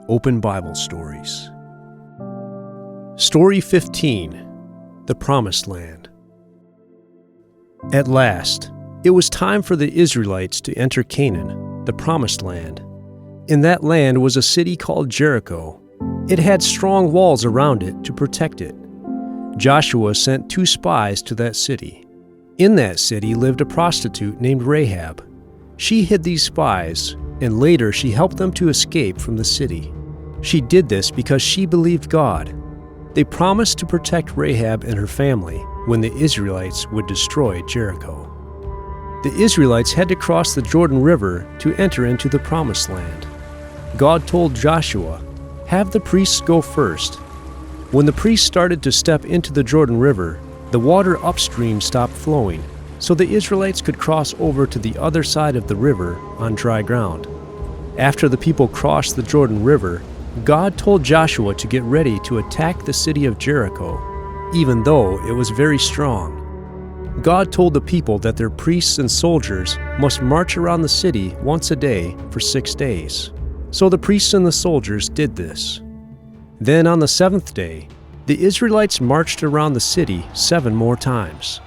Open Bible Stories. Story 15, The Promised Land. At last, it was time for the Israelites to enter Canaan, the Promised Land. In that land was a city called Jericho. It had strong walls around it to protect it. Joshua sent 2 spies to that city. In that city lived a prostitute named Raab. She hid these spies, and later she helped them to escape from the city. She did this because she believed God. They promised to protect Raab and her family when the Israelites would destroy Jericho. The Israelites had to cross the Jordan River to enter into the Promised Land. God told Joshua, "Have the priests go first." When the priests started to step into the Jordan River, the water upstream stopped flowing, so the Israelites could cross over to the other side of the river on dry ground. After the people crossed the Jordan River, God told Joshua to get ready to attack the city of Jericho, even though it was very strong. God told the people that their priests and soldiers must march around the city once a day for 6 days. So the priests and the soldiers did this. Then on the 7th day, the Israelites marched around the city 7 more times.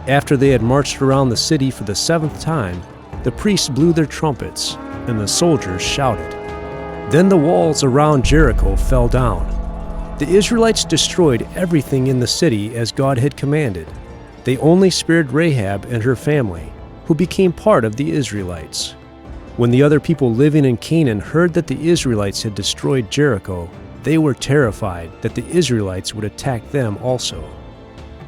After they had marched around the city for the 7th time, the priests blew their trumpets, and the soldiers shouted. Then the walls around Jericho fell down. The Israelites destroyed everything in the city as God had commanded. They only spared Raab and her family, who became part of the Israelites. When the other people living in Canaan heard that the Israelites had destroyed Jericho, they were terrified that the Israelites would attack them also.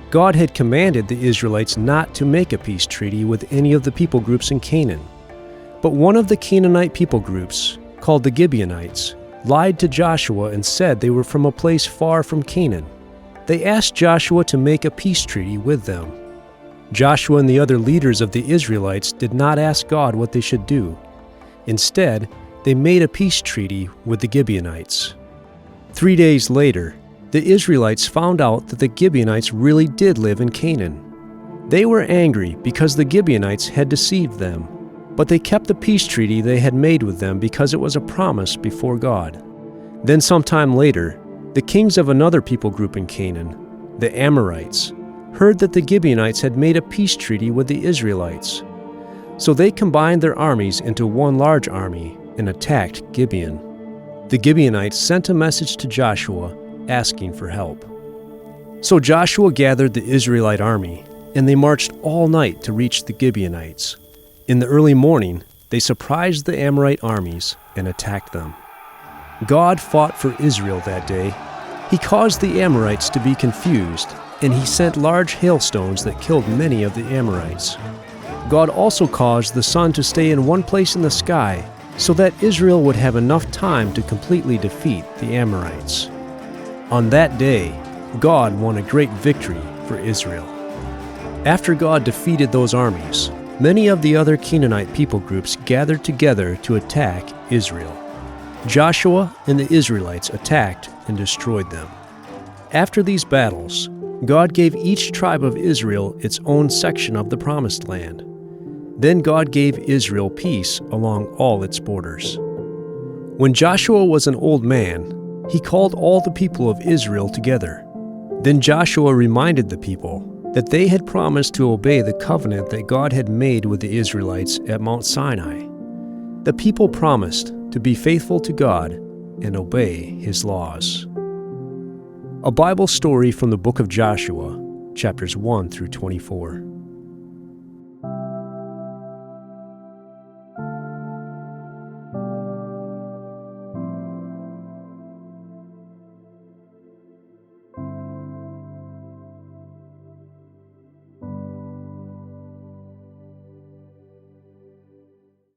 God had commanded the Israelites not to make a peace treaty with any of the people groups in Canaan. But one of the Canaanite people groups, called the Gibeonites, lied to Joshua and said they were from a place far from Canaan. They asked Joshua to make a peace treaty with them. Joshua and the other leaders of the Israelites did not ask God what they should do. Instead, they made a peace treaty with the Gibeonites. 3 days later, the Israelites found out that the Gibeonites really did live in Canaan. They were angry because the Gibeonites had deceived them, but they kept the peace treaty they had made with them because it was a promise before God. Then sometime later, the kings of another people group in Canaan, the Amorites, heard that the Gibeonites had made a peace treaty with the Israelites. So they combined their armies into one large army and attacked Gibeon. The Gibeonites sent a message to Joshua asking for help. So Joshua gathered the Israelite army, and they marched all night to reach the Gibeonites. In the early morning, they surprised the Amorite armies and attacked them. God fought for Israel that day. He caused the Amorites to be confused, and he sent large hailstones that killed many of the Amorites. God also caused the sun to stay in one place in the sky so that Israel would have enough time to completely defeat the Amorites. On that day, God won a great victory for Israel. After God defeated those armies, many of the other Canaanite people groups gathered together to attack Israel. Joshua and the Israelites attacked and destroyed them. After these battles, God gave each tribe of Israel its own section of the Promised Land. Then God gave Israel peace along all its borders. When Joshua was an old man, he called all the people of Israel together. Then Joshua reminded the people that they had promised to obey the covenant that God had made with the Israelites at Mount Sinai. The people promised to be faithful to God and obey His laws. A Bible story from the book of Joshua, chapters 1 through 24.